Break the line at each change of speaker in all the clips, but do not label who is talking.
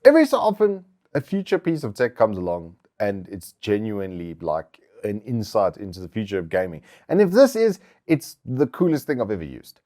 every so often, a future piece of tech comes along and it's genuinely like an insight into the future of gaming. And if this is, it's the coolest thing I've ever used.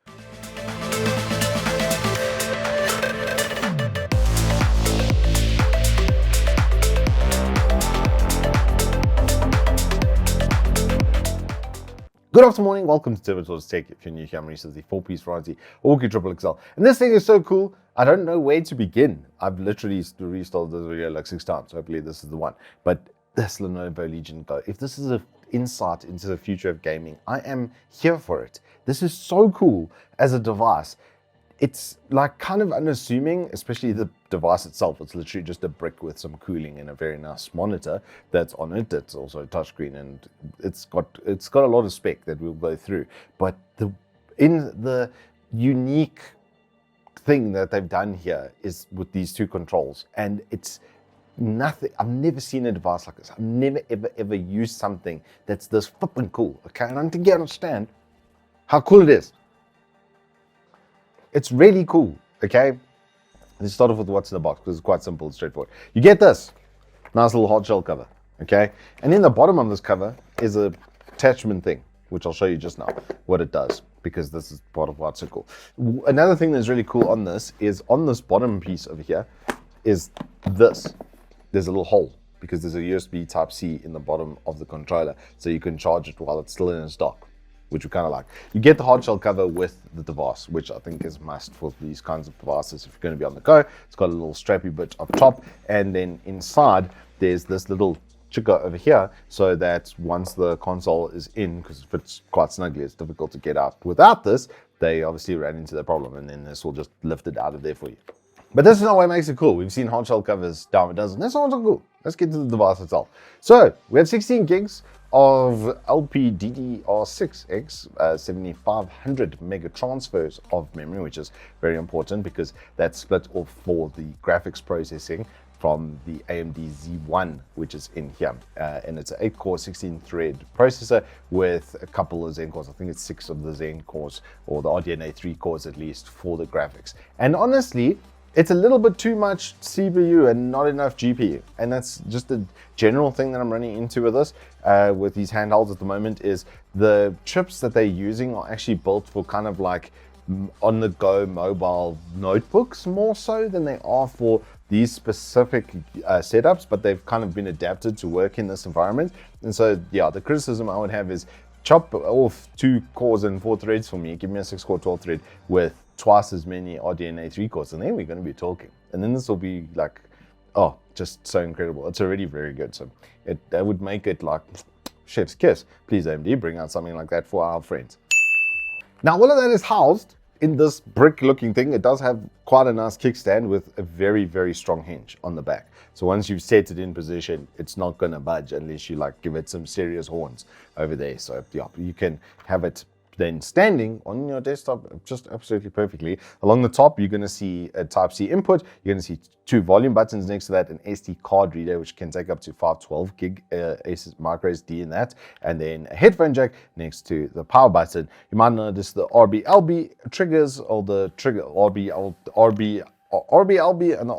Good afternoon, welcome to Turbo Tortoise Tech. If you're new here, I'm Reese, the 4-piece variety, ROG Triple XL. And this thing is so cool, I don't know where to begin. I've literally restarted this video like 6 times. Hopefully this is the one. But this Lenovo Legion Go, if this is an insight into the future of gaming, I am here for it. This is so cool as a device. It's like kind of unassuming, especially the device itself. It's literally just a brick with some cooling and a very nice monitor that's on it. It's also a touchscreen, and it's got a lot of spec that we'll go through. But the unique thing that they've done here is with these two controls, and it's nothing. I've never seen a device like this. I've never ever used something that's this flippin' cool. Okay, and I don't think you understand how cool it is. It's really cool, okay? Let's start off with what's in the box, because it's quite simple and straightforward. You get this nice little hard shell cover, okay? And in the bottom of this cover is a attachment thing, which I'll show you just now what it does, because this is part of why it's so cool. Another thing that's really cool on this is on this bottom piece over here is this. There's a little hole, because there's a USB Type-C in the bottom of the controller, so you can charge it while it's still in its dock, which we kind of like. You get the hard shell cover with the device, which I think is a must for these kinds of devices if you're going to be on the go. It's got a little strappy bit up top, and then inside there's this little chigga over here, so that once the console is in, because it fits quite snugly, it's difficult to get out. Without this, they obviously ran into the problem, and then this will just lift it out of there for you. But this is not what makes it cool. We've seen hard shell covers down a dozen. That's not so cool. Let's get to the device itself. So we have 16 gigs of LPDDR6X 7500 mega transfers of memory, which is very important because that's split off for the graphics processing from the AMD Z1, which is in here. And it's an 8-core, 16-thread processor with a couple of Zen cores. I think it's 6 of the Zen cores, or the RDNA 3 cores at least, for the graphics. And honestly, it's a little bit too much CPU and not enough GPU. And that's just a general thing that I'm running into with this, with these handhelds at the moment, is the chips that they're using are actually built for kind of like on-the-go mobile notebooks more so than they are for these specific setups, but they've kind of been adapted to work in this environment. And so, yeah, the criticism I would have is chop off 2 cores and 4 threads for me. Give me a 6-core 12 thread with twice as many RDNA 3 cores, and then we're going to be talking. And then this will be like, oh, just so incredible. It's already very good. So that would make it like chef's kiss. Please, AMD, bring out something like that for our friends. Now, all of that is housed in this brick-looking thing. It does have quite a nice kickstand with a very, very strong hinge on the back. So once you've set it in position, it's not going to budge unless you like give it some serious horns over there. So yeah, you can have it then standing on your desktop just absolutely perfectly. Along the top, you're going to see a Type-C input. You're going to see 2 volume buttons next to that, an SD card reader, which can take up to 512 gig micro SD in that, and then a headphone jack next to the power button. You might notice the RB-LB triggers, or the trigger RB-LB and the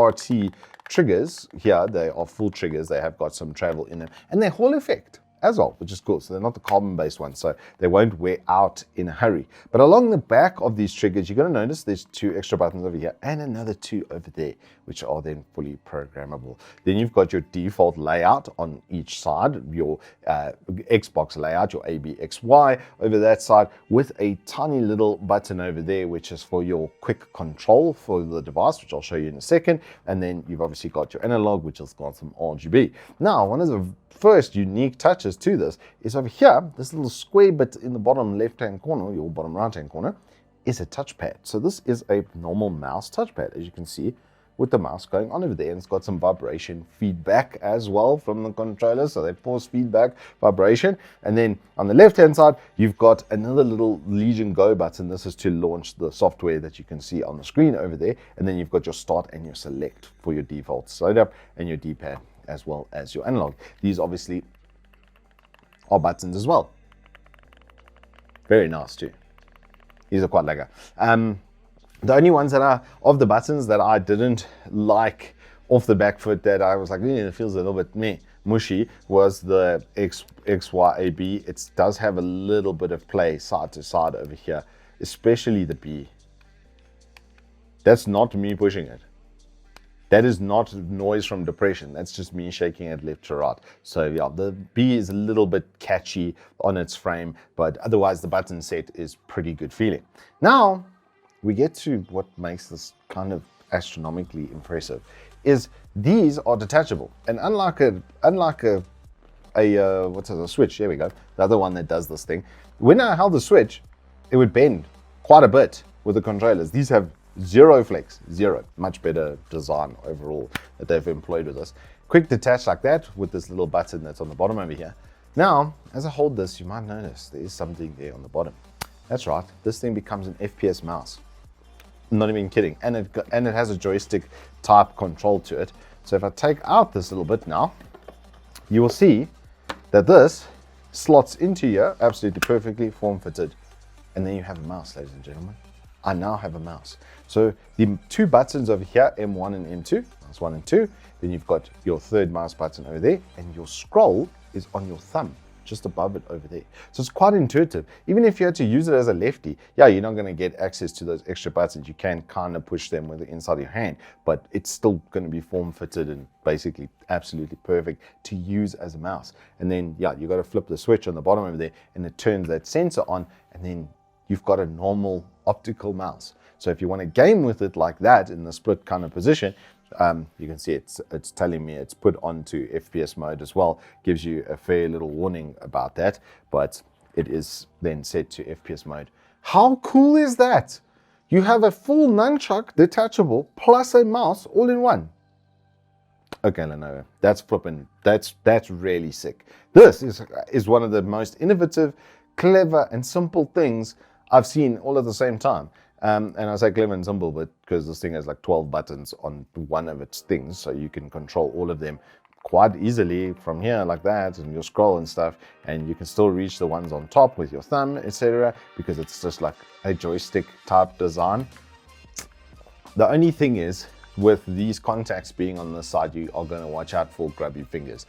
RT triggers here. They are full triggers. They have got some travel in them, and they're Hall effect as well, which is cool. So they're not the carbon-based ones, so they won't wear out in a hurry. But along the back of these triggers, you're going to notice there's 2 extra buttons over here and another 2 over there, which are then fully programmable. Then you've got your default layout on each side, your Xbox layout, your ABXY over that side, with a tiny little button over there, which is for your quick control for the device, which I'll show you in a second. And then you've obviously got your analog, which has got some RGB. Now, one of the first unique touches to this is over here, this little square bit in the bottom left-hand corner, your bottom right-hand corner, is a touchpad. So this is a normal mouse touchpad, as you can see, with the mouse going on over there, and it's got some vibration feedback as well from the controller, so they force feedback vibration. And then on the left-hand side, you've got another little Legion Go button. This is to launch the software that you can see on the screen over there. And then you've got your start and your select for your default setup, and your D-pad, as well as your analog. These obviously are buttons as well. Very nice too. These are quite lekker. The only ones that are of the buttons that I didn't like off the back foot, that I was like, it feels a little bit mushy, was the XYAB. It does have a little bit of play side to side over here, especially the B. That's not me pushing it. That is not noise from depression. That's just me shaking it left to right. So yeah, the B is a little bit catchy on its frame, but otherwise the button set is pretty good feeling. Now, we get to what makes this kind of astronomically impressive, is these are detachable. And unlike a switch, here we go, the other one that does this thing, when I held the switch, it would bend quite a bit with the controllers. These have zero flex, zero. Much better design overall that they've employed with this. Quick detach like that with this little button that's on the bottom over here. Now, as I hold this, you might notice there is something there on the bottom. That's right, this thing becomes an FPS mouse. I'm not even kidding. And it has a joystick type control to it. So if I take out this little bit now, you will see that this slots into here absolutely perfectly, form fitted. And then you have a mouse, ladies and gentlemen. I now have a mouse. So the two buttons over here, M1 and M2, that's 1 and 2. Then you've got your third mouse button over there, and your scroll is on your thumb, just above it over there. So it's quite intuitive. Even if you had to use it as a lefty, yeah, you're not going to get access to those extra buttons. You can kind of push them with the inside of your hand, but it's still going to be form fitted and basically absolutely perfect to use as a mouse. And then, yeah, you got to flip the switch on the bottom over there, and it turns that sensor on, and then you've got a normal optical mouse. So if you want to game with it like that in the split kind of position, you can see it's telling me it's put onto FPS mode as well. Gives you a fair little warning about that, but it is then set to FPS mode. How cool is that? You have a full nunchuck detachable plus a mouse all in one. Okay, Lenovo, that's flipping. That's really sick. This is one of the most innovative, clever, and simple things I've seen all at the same time. And I say clever and simple, but because this thing has like 12 buttons on one of its things, so you can control all of them quite easily from here like that, and your scroll and stuff, and you can still reach the ones on top with your thumb, etc., because it's just like a joystick type design. The only thing is, with these contacts being on the side, you are going to watch out for grubby fingers.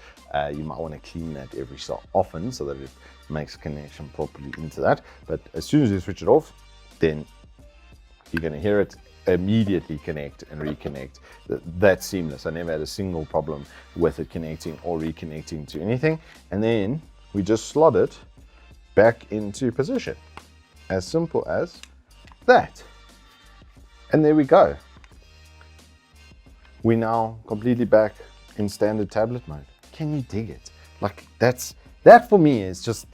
You might want to clean that every so often so that it makes connection properly into that. But as soon as you switch it off, then you're going to hear it immediately connect and reconnect. That's seamless. I never had a single problem with it connecting or reconnecting to anything. And then we just slot it back into position. As simple as that. And there we go. We're now completely back in standard tablet mode. Can you dig it? Like that for me is just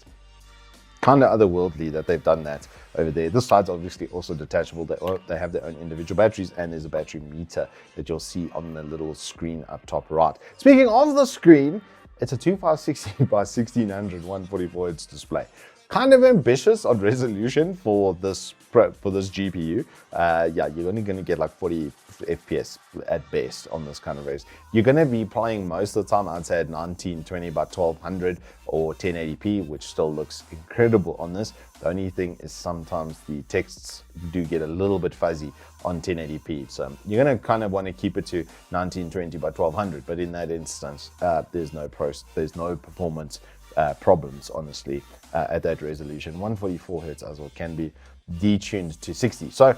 kind of otherworldly that they've done that over there. This side's obviously also detachable. They have their own individual batteries, and there's a battery meter that you'll see on the little screen up top right. Speaking of the screen, it's a 2560 by 1600 144 Hz display. Kind of ambitious on resolution for this GPU. Yeah, you're only going to get like 40 FPS at best on this kind of race. You're going to be playing most of the time, I'd say, at 1920 by 1200 or 1080p, which still looks incredible on this. The only thing is sometimes the texts do get a little bit fuzzy on 1080p. So you're going to kind of want to keep it to 1920 by 1200, but in that instance, there's no performance problems, honestly, at that resolution. 144 Hz as well can be detuned to 60. So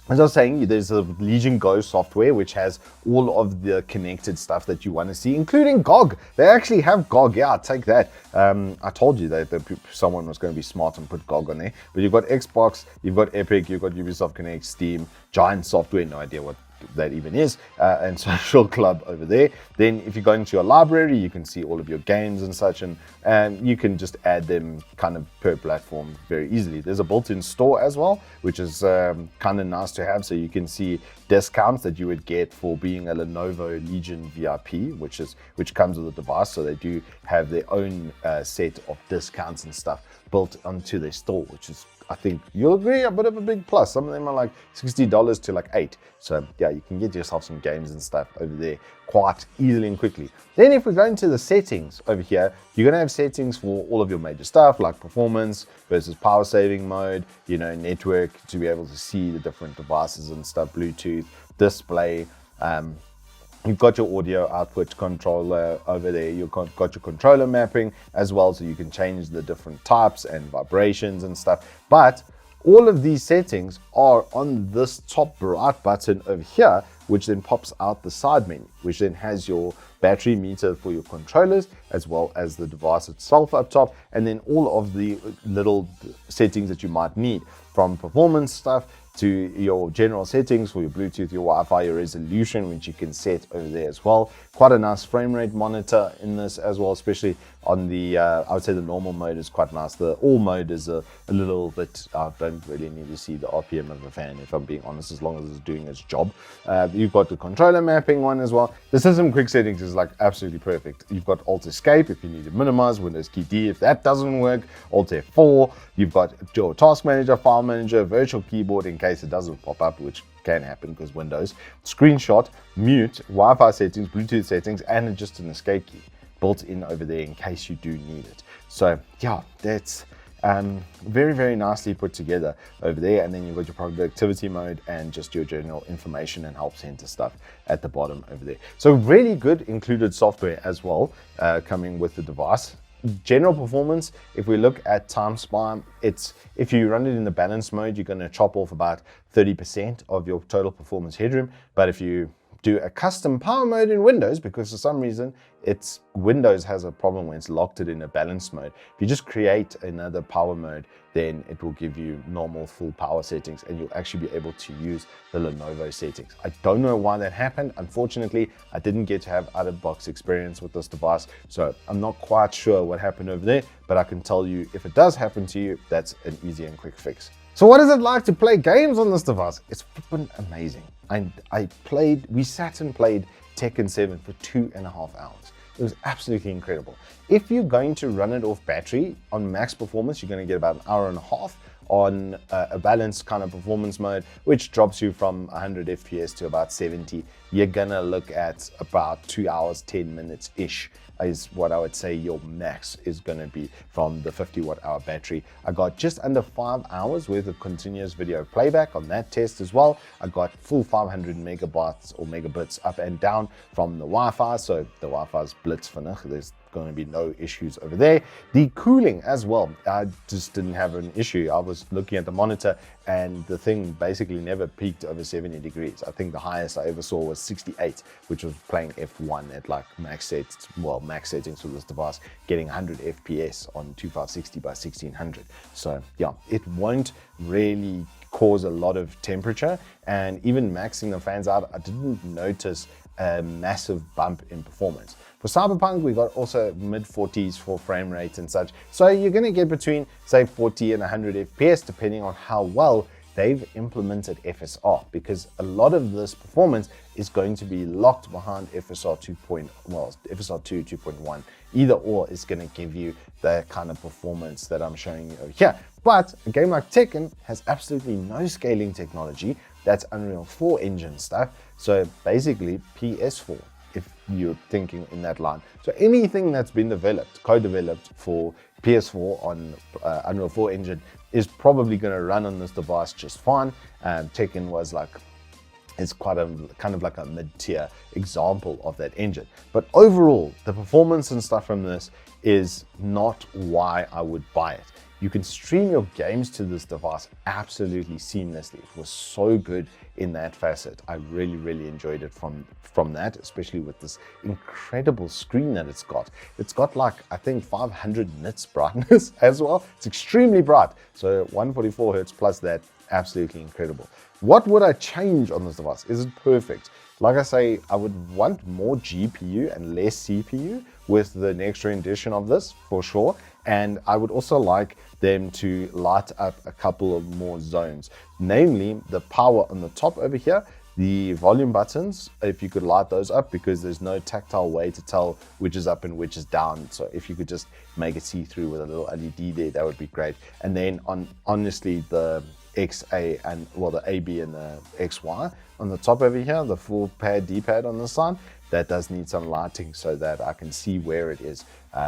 as I was saying, there's a Legion Go software which has all of the connected stuff that you want to see, including GOG. They actually have GOG. Yeah, I'll take that. I told you that someone was going to be smart and put GOG on there. But you've got Xbox, you've got Epic, you've got Ubisoft Connect, Steam, Giant Software, no idea what that even is, and Social Club over there. Then if you go into your library, you can see all of your games and such, and you can just add them kind of per platform very easily. There's a built-in store as well, which is kind of nice to have, so you can see discounts that you would get for being a Lenovo Legion VIP, which comes with the device. So they do have their own set of discounts and stuff built onto their store, which is I think you'll agree, a bit of a big plus. Some of them are like $60 to like $8. So yeah, you can get yourself some games and stuff over there quite easily and quickly. Then if we go into the settings over here, you're gonna have settings for all of your major stuff like performance versus power saving mode, you know, network to be able to see the different devices and stuff, Bluetooth, display. You've got your audio output controller over there. You've got your controller mapping as well, so you can change the different types and vibrations and stuff. But all of these settings are on this top right button over here, which then pops out the side menu, which then has your battery meter for your controllers, as well as the device itself up top, and then all of the little settings that you might need, from performance stuff to your general settings for your Bluetooth, your Wi-Fi, your resolution, which you can set over there as well. Quite a nice frame rate monitor in this as well, especially on the, I would say the normal mode is quite nice. The all mode is a little bit, I don't really need to see the RPM of the fan, if I'm being honest, as long as it's doing its job. You've got the controller mapping one as well. The system quick settings is like absolutely perfect. You've got Alt Escape if you need to minimize, Windows key D if that doesn't work, Alt F4. You've got your task manager, file manager, virtual keyboard in case it doesn't pop up, which can happen because Windows, screenshot, mute, Wi-Fi settings, Bluetooth settings, and just an escape key built in over there in case you do need it. So yeah, that's very, very nicely put together over there. And then you've got your productivity mode and just your general information and help center stuff at the bottom over there. So really good included software as well, coming with the device. General performance, if we look at time span, it's, if you run it in the balance mode, you're going to chop off about 30% of your total performance headroom. But if you do a custom power mode in Windows, because for some reason it's Windows has a problem when it's locked it in a balance mode. If you just create another power mode, then it will give you normal full power settings and you'll actually be able to use the Lenovo settings. I don't know why that happened. Unfortunately, I didn't get to have out-of-box experience with this device, so I'm not quite sure what happened over there, but I can tell you if it does happen to you, that's an easy and quick fix. So what is it like to play games on this device? It's flippin' amazing. We sat and played Tekken 7 for 2.5 hours. It was absolutely incredible. If you're going to run it off battery on max performance, you're going to get about 1.5 hours on a balanced kind of performance mode, which drops you from 100 FPS to about 70. You're gonna look at about 2 hours, 10 minutes ish is what I would say your max is gonna be from the 50 watt hour battery. I got just under 5 hours worth of continuous video playback on that test as well. I got full 500 megabytes or megabits up and down from the Wi-Fi, so the Wi-Fi's blitzvinnig. There's going to be no issues over there. The cooling as well, I just didn't have an issue. I was looking at the monitor and the thing basically never peaked over 70 degrees. I think the highest I ever saw was 68, which was playing F1 at like max settings for this device, getting 100 FPS on 2560 by 1600. So yeah, it won't really cause a lot of temperature, and even maxing the fans out, I didn't notice a massive bump in performance. For Cyberpunk, we got also mid-40s for frame rate and such. So you're gonna get between, say, 40 and 100 FPS, depending on how well they've implemented FSR, because a lot of this performance is going to be locked behind FSR 2.1. Either or is gonna give you the kind of performance that I'm showing you over here. But a game like Tekken has absolutely no scaling technology. That's Unreal 4 engine stuff. So basically PS4, if you're thinking in that line. So anything that's been developed, co-developed for PS4 on Unreal 4 engine is probably going to run on this device just fine. Tekken was like, it's quite a kind of like a mid-tier example of that engine. But overall, the performance and stuff from this is not why I would buy it. You can stream your games to this device absolutely seamlessly. It was so good in that facet. I really, really enjoyed it from that, especially with this incredible screen that it's got. It's got like, I think 500 nits brightness as well. It's extremely bright. So 144 Hertz plus that, absolutely incredible. What would I change on this device? Is it perfect? Like I say, I would want more GPU and less CPU with the next rendition of this for sure. And I would also like them to light up a couple of more zones, namely the power on the top over here. The volume buttons, if you could light those up, because there's no tactile way to tell which is up and which is down. So if you could just make it see-through with a little LED there, that would be great. And then honestly, the XA and, well, the AB and the XY on the top over here, the full pad D-pad on the side, that does need some lighting so that I can see where it is.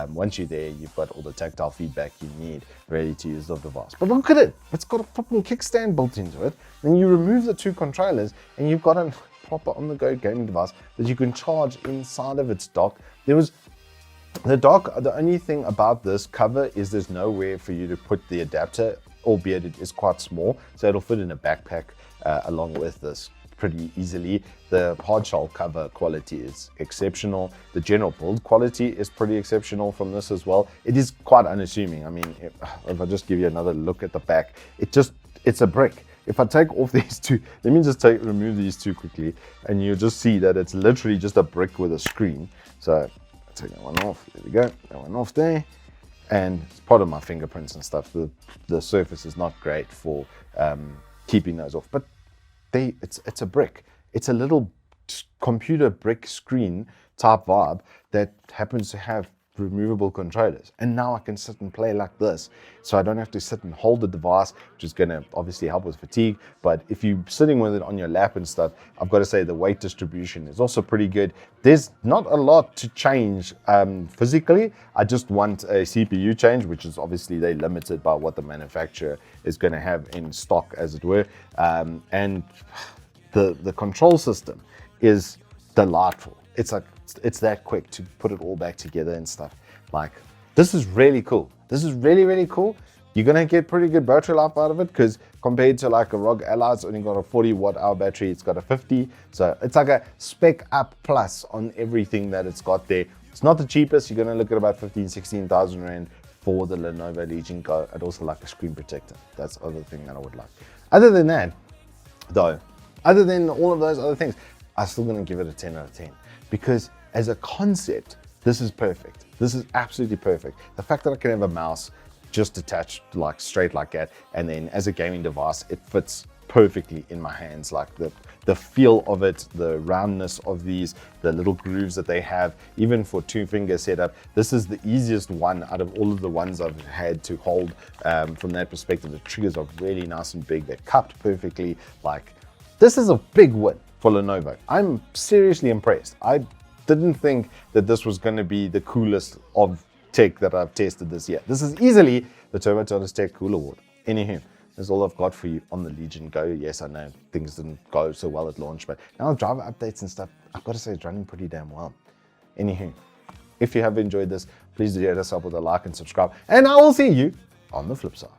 Once you're there, you've got all the tactile feedback you need ready to use the device. But look at it, it's got a fucking kickstand built into it. Then you remove the two controllers and you've got a proper on-the-go gaming device that you can charge inside of its dock. The dock, the only thing about this cover is there's nowhere for you to put the adapter, albeit it is quite small, so it'll fit in a backpack along with this pretty easily. The hard shell cover quality is exceptional. The general build quality is pretty exceptional from this as well. It is quite unassuming. I mean, if I just give you another look at the back, it's a brick. If I take off these two, let me just remove these two quickly, and you'll just see that it's literally just a brick with a screen. So I'll take that one off. There we go. That one off there. And it's part of my fingerprints and stuff. The surface is not great for keeping those off, but it's a brick. It's a little computer brick screen type vibe that happens to have removable controllers. And now I can sit and play like this. So I don't have to sit and hold the device, which is gonna obviously help with fatigue. But if you're sitting with it on your lap and stuff, I've got to say the weight distribution is also pretty good. There's not a lot to change physically. I just want a CPU change, which is obviously they're limited by what the manufacturer is gonna have in stock, as it were. And the control system is delightful. It's that quick to put it all back together and stuff. Like, this is really cool. This is really, really cool. You're gonna get pretty good battery life out of it, because compared to like a ROG Ally, it's only got a 40 watt-hour battery. It's got a 50. So it's like a spec up plus on everything that it's got there. It's not the cheapest. You're gonna look at about 16,000 Rand for the Lenovo Legion Go. I'd also like a screen protector. That's the other thing that I would like. Other than that, though, other than all of those other things, I'm still gonna give it a 10 out of 10, because as a concept, this is perfect. This is absolutely perfect. The fact that I can have a mouse just attached like straight like that, and then as a gaming device, it fits perfectly in my hands. Like the feel of it, the roundness of these, the little grooves that they have, even for 2-finger setup, this is the easiest one out of all of the ones I've had to hold. From that perspective, the triggers are really nice and big. They're cupped perfectly. Like, this is a big win for Lenovo. I'm seriously impressed. I didn't think that this was going to be the coolest of tech that I've tested this year. This is easily the Turbo Tortoise Tech Cool Award. Anywho, that's all I've got for you on the Legion Go. Yes, I know things didn't go so well at launch, but now driver updates and stuff, I've got to say it's running pretty damn well. Anywho, if you have enjoyed this, please do hit us up with a like and subscribe, and I will see you on the flip side.